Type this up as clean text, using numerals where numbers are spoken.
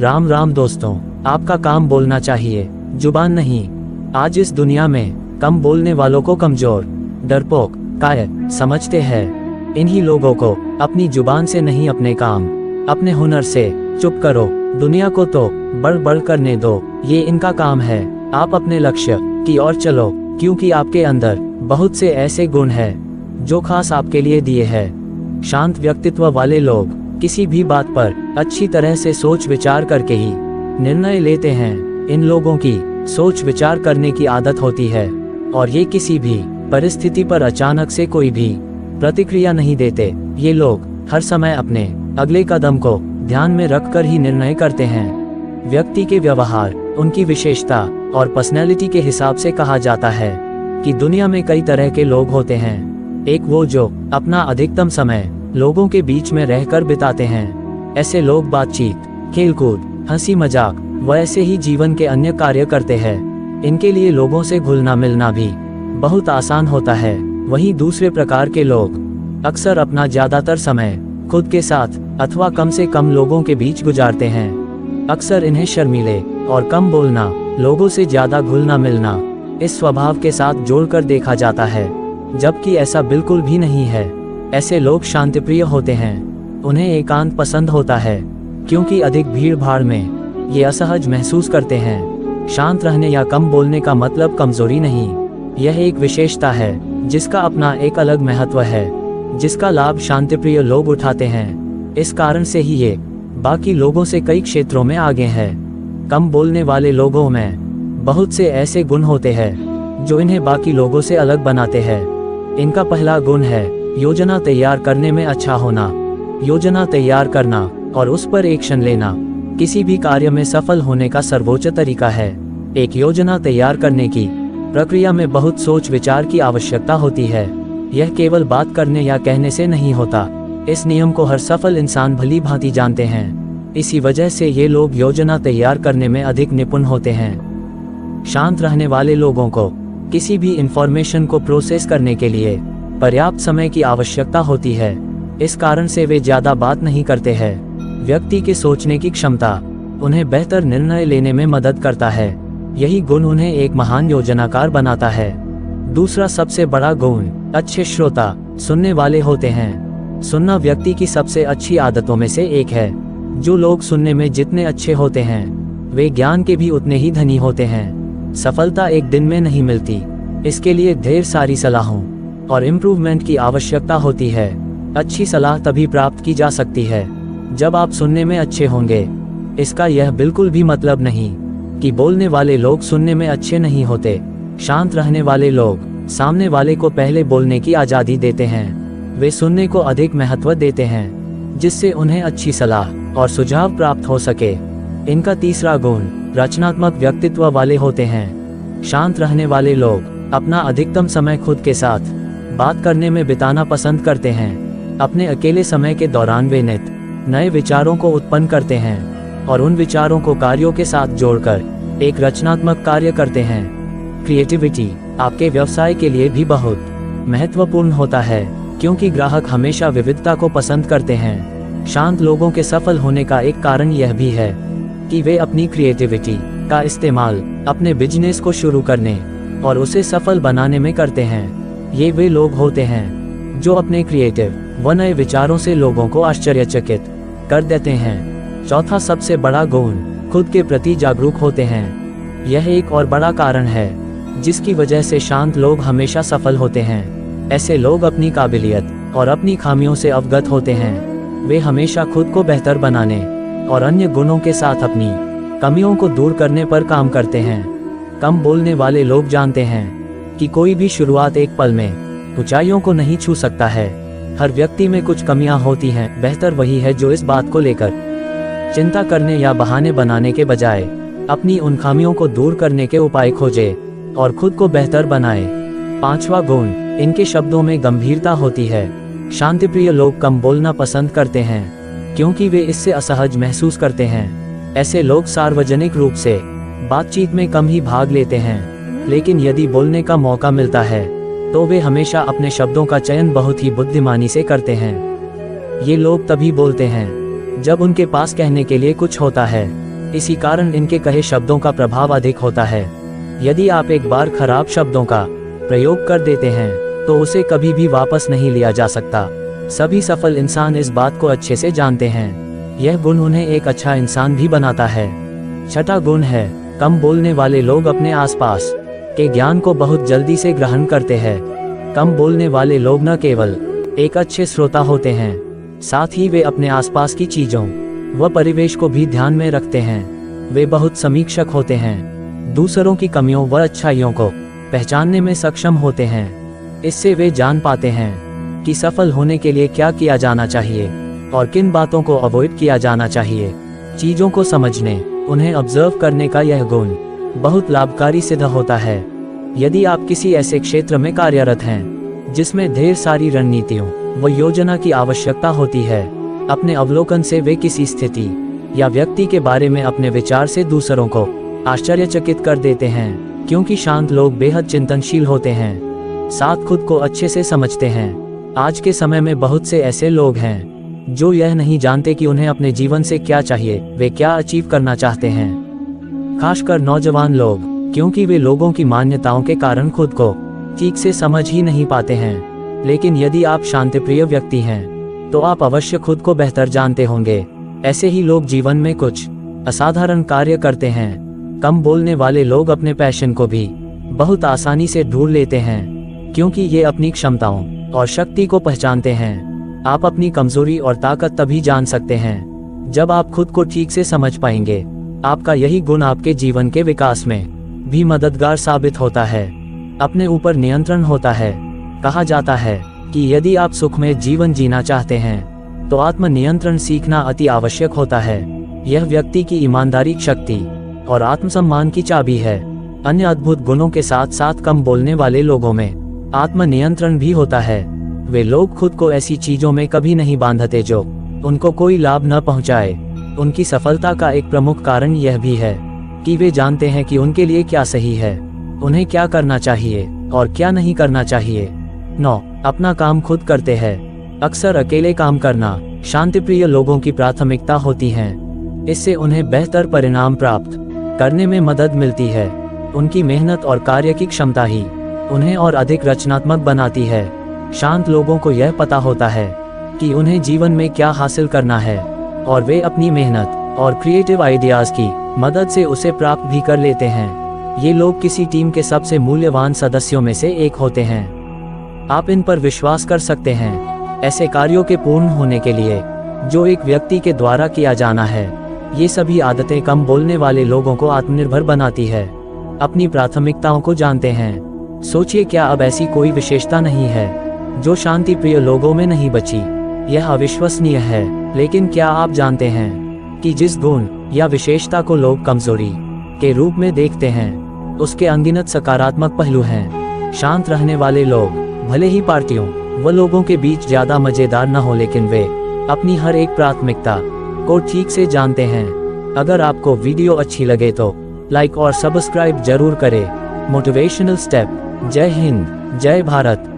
राम राम दोस्तों, आपका काम बोलना चाहिए, जुबान नहीं। आज इस दुनिया में कम बोलने वालों को कमजोर, डरपोक, कायर समझते हैं। इन्हीं लोगों को अपनी जुबान से नहीं, अपने काम, अपने हुनर से चुप करो। दुनिया को तो बढ़ बढ़ करने दो, ये इनका काम है। आप अपने लक्ष्य की ओर चलो, क्योंकि आपके अंदर बहुत से ऐसे गुण हैं जो खास आपके लिए दिए हैं। शांत व्यक्तित्व वाले लोग किसी भी बात पर अच्छी तरह से सोच विचार करके ही निर्णय लेते हैं। इन लोगों की सोच विचार करने की आदत होती है और ये किसी भी परिस्थिति पर अचानक से कोई भी प्रतिक्रिया नहीं देते। ये लोग हर समय अपने अगले कदम को ध्यान में रखकर ही निर्णय करते हैं। व्यक्ति के व्यवहार, उनकी विशेषता और पर्सनैलिटी के हिसाब से कहा जाता है कि दुनिया में कई तरह के लोग होते हैं। एक वो जो अपना अधिकतम समय लोगों के बीच में रहकर बिताते हैं। ऐसे लोग बातचीत, खेलकूद, हंसी मजाक व ऐसे ही जीवन के अन्य कार्य करते हैं। इनके लिए लोगों से घुलना मिलना भी बहुत आसान होता है। वहीं दूसरे प्रकार के लोग अक्सर अपना ज्यादातर समय खुद के साथ अथवा कम से कम लोगों के बीच गुजारते हैं। अक्सर इन्हें शर्मीले और कम बोलना, लोगों से ज्यादा घुलना मिलना इस स्वभाव के साथ जोड़कर देखा जाता है, जबकि ऐसा बिल्कुल भी नहीं है। ऐसे लोग शांतिप्रिय होते हैं। उन्हें एकांत पसंद होता है, क्योंकि अधिक भीड़ भाड़ में ये असहज महसूस करते हैं। शांत रहने या कम बोलने का मतलब कमजोरी नहीं, यह एक विशेषता है जिसका अपना एक अलग महत्व है, जिसका लाभ शांतिप्रिय लोग उठाते हैं। इस कारण से ही ये बाकी लोगों से कई क्षेत्रों में आगे हैं। कम बोलने वाले लोगों में बहुत से ऐसे गुण होते हैं जो इन्हें बाकी लोगों से अलग बनाते हैं। इनका पहला गुण है योजना तैयार करने में अच्छा होना। योजना तैयार करना और उस पर एक्शन लेना किसी भी कार्य में सफल होने का सर्वोच्च तरीका है। एक योजना तैयार करने की प्रक्रिया में बहुत सोच विचार की आवश्यकता होती है। यह केवल बात करने या कहने से नहीं होता। इस नियम को हर सफल इंसान भली भांति जानते हैं। इसी वजह से ये लोग योजना तैयार करने में अधिक निपुण होते हैं। शांत रहने वाले लोगों को किसी भी इंफॉर्मेशन को प्रोसेस करने के लिए पर्याप्त समय की आवश्यकता होती है। इस कारण से वे ज्यादा बात नहीं करते हैं। व्यक्ति के सोचने की क्षमता उन्हें बेहतर निर्णय लेने में मदद करता है। यही गुण उन्हें एक महान योजनाकार बनाता है। दूसरा सबसे बड़ा गुण अच्छे श्रोता, सुनने वाले होते हैं। सुनना व्यक्ति की सबसे अच्छी आदतों में से एक है। जो लोग सुनने में जितने अच्छे होते हैं, वे ज्ञान के भी उतने ही धनी होते हैं। सफलता एक दिन में नहीं मिलती, इसके लिए ढेर सारी सलाहों और इम्प्रूवमेंट की आवश्यकता होती है। अच्छी सलाह तभी प्राप्त की जा सकती है जब आप सुनने में अच्छे होंगे। इसका यह बिल्कुल भी मतलब नहीं कि बोलने वाले लोग सुनने में अच्छे नहीं होते। शांत रहने वाले लोग सामने वाले को पहले बोलने की आज़ादी देते हैं। वे सुनने को अधिक महत्व देते हैं, जिससे उन्हें अच्छी सलाह और सुझाव प्राप्त हो सके। इनका तीसरा गुण रचनात्मक व्यक्तित्व वाले होते हैं। शांत रहने वाले लोग अपना अधिकतम समय खुद के साथ बात करने में बिताना पसंद करते हैं। अपने अकेले समय के दौरान वे नित नए विचारों को उत्पन्न करते हैं और उन विचारों को कार्यों के साथ जोड़कर एक रचनात्मक कार्य करते हैं। क्रिएटिविटी आपके व्यवसाय के लिए भी बहुत महत्वपूर्ण होता है, क्योंकि ग्राहक हमेशा विविधता को पसंद करते हैं। शांत लोगों के सफल होने का एक कारण यह भी है कि वे अपनी क्रिएटिविटी का इस्तेमाल अपने बिजनेस को शुरू करने और उसे सफल बनाने में करते हैं। ये वे लोग होते हैं जो अपने क्रिएटिव व नए विचारों से लोगों को आश्चर्यचकित कर देते हैं। चौथा सबसे बड़ा गुण खुद के प्रति जागरूक होते हैं। यह एक और बड़ा कारण है जिसकी वजह से शांत लोग हमेशा सफल होते हैं। ऐसे लोग अपनी काबिलियत और अपनी खामियों से अवगत होते हैं। वे हमेशा खुद को बेहतर बनाने और अन्य गुणों के साथ अपनी कमियों को दूर करने पर काम करते हैं। कम बोलने वाले लोग जानते हैं कि कोई भी शुरुआत एक पल में ऊंचाइयों को नहीं छू सकता है। हर व्यक्ति में कुछ कमियां होती हैं। बेहतर वही है जो इस बात को लेकर चिंता करने या बहाने बनाने के बजाय अपनी उन खामियों को दूर करने के उपाय खोजे और खुद को बेहतर बनाए। पांचवा गुण इनके शब्दों में गंभीरता होती है। शांतिप्रिय लोग कम बोलना पसंद करते हैं, क्योंकि वे इससे असहज महसूस करते हैं। ऐसे लोग सार्वजनिक रूप से बातचीत में कम ही भाग लेते हैं, लेकिन यदि बोलने का मौका मिलता है तो वे हमेशा अपने शब्दों का चयन बहुत ही बुद्धिमानी से करते हैं। ये लोग तभी बोलते हैं जब उनके पास कहने के लिए कुछ होता है। इसी कारण इनके कहे शब्दों का प्रभाव अधिक होता है। यदि आप एक बार खराब शब्दों का प्रयोग कर देते हैं तो उसे कभी भी वापस नहीं लिया जा सकता। सभी सफल इंसान इस बात को अच्छे से जानते हैं। यह गुण उन्हें एक अच्छा इंसान भी बनाता है। छठा गुण है, कम बोलने वाले लोग अपने आसपास के ज्ञान को बहुत जल्दी से ग्रहण करते हैं। कम बोलने वाले लोग न केवल एक अच्छे श्रोता होते हैं, साथ ही वे अपने आसपास की चीजों व परिवेश को भी ध्यान में रखते हैं। वे बहुत समीक्षक होते हैं, दूसरों की कमियों व अच्छाइयों को पहचानने में सक्षम होते हैं। इससे वे जान पाते हैं कि सफल होने के लिए क्या किया जाना चाहिए और किन बातों को अवॉइड किया जाना चाहिए। चीजों को समझने, उन्हें ऑब्जर्व करने का यह गुण बहुत लाभकारी सिद्ध होता है। यदि आप किसी ऐसे क्षेत्र में कार्यरत हैं जिसमें ढेर सारी रणनीतियों व योजना की आवश्यकता होती है, अपने अवलोकन से वे किसी स्थिति या व्यक्ति के बारे में अपने विचार से दूसरों को आश्चर्यचकित कर देते हैं। क्योंकि शांत लोग बेहद चिंतनशील होते हैं, साथ खुद को अच्छे से समझते हैं। आज के समय में बहुत से ऐसे लोग हैं जो यह नहीं जानते कि उन्हें अपने जीवन से क्या चाहिए, वे क्या अचीव करना चाहते हैं। खासकर नौजवान लोग, क्योंकि वे लोगों की मान्यताओं के कारण खुद को ठीक से समझ ही नहीं पाते हैं। लेकिन यदि आप शांतिप्रिय व्यक्ति हैं तो आप अवश्य खुद को बेहतर जानते होंगे। ऐसे ही लोग जीवन में कुछ असाधारण कार्य करते हैं। कम बोलने वाले लोग अपने पैशन को भी बहुत आसानी से ढूंढ लेते हैं, क्योंकि ये अपनी क्षमताओं और शक्ति को पहचानते हैं। आप अपनी कमजोरी और ताकत तभी जान सकते हैं जब आप खुद को ठीक से समझ पाएंगे। आपका यही गुण आपके जीवन के विकास में भी मददगार साबित होता है। अपने ऊपर नियंत्रण होता है। कहा जाता है कि यदि आप सुखमय जीवन जीना चाहते हैं तो आत्मनियंत्रण सीखना अति आवश्यक होता है। यह व्यक्ति की ईमानदारी, शक्ति और आत्मसम्मान की चाबी है। अन्य अद्भुत गुणों के साथ साथ कम बोलने वाले लोगों में आत्मनियंत्रण भी होता है। वे लोग खुद को ऐसी चीजों में कभी नहीं बांधते जो उनको कोई लाभ न पहुंचाए। उनकी सफलता का एक प्रमुख कारण यह भी है कि वे जानते हैं कि उनके लिए क्या सही है, उन्हें क्या करना चाहिए और क्या नहीं करना चाहिए। 9. अपना काम खुद करते हैं। अक्सर अकेले काम करना शांतिप्रिय लोगों की प्राथमिकता होती है। इससे उन्हें बेहतर परिणाम प्राप्त करने में मदद मिलती है। उनकी मेहनत और कार्य की क्षमता ही उन्हें और अधिक रचनात्मक बनाती है। शांत लोगों को यह पता होता है कि उन्हें जीवन में क्या हासिल करना है और वे अपनी मेहनत और क्रिएटिव आइडियाज की मदद से उसे प्राप्त भी कर लेते हैं। ये लोग किसी टीम के सबसे मूल्यवान सदस्यों में से एक होते हैं। आप इन पर विश्वास कर सकते हैं। ऐसे कार्यों के पूर्ण होने के लिए जो एक व्यक्ति के द्वारा किया जाना है, ये सभी आदतें कम बोलने वाले लोगों को आत्मनिर्भर बनाती है। अपनी प्राथमिकताओं को जानते हैं। सोचिए, क्या अब ऐसी कोई विशेषता नहीं है जो शांति प्रिय लोगों में नहीं बची? यह अविश्वसनीय है, लेकिन क्या आप जानते हैं कि जिस गुण या विशेषता को लोग कमजोरी के रूप में देखते हैं, उसके अनगिनत सकारात्मक पहलू हैं। शांत रहने वाले लोग भले ही पार्टियों व लोगों के बीच ज्यादा मजेदार न हो, लेकिन वे अपनी हर एक प्राथमिकता को ठीक से जानते हैं। अगर आपको वीडियो अच्छी लगे तो लाइक और सब्सक्राइब जरूर करें। Motivational step. जय हिंद, जय भारत।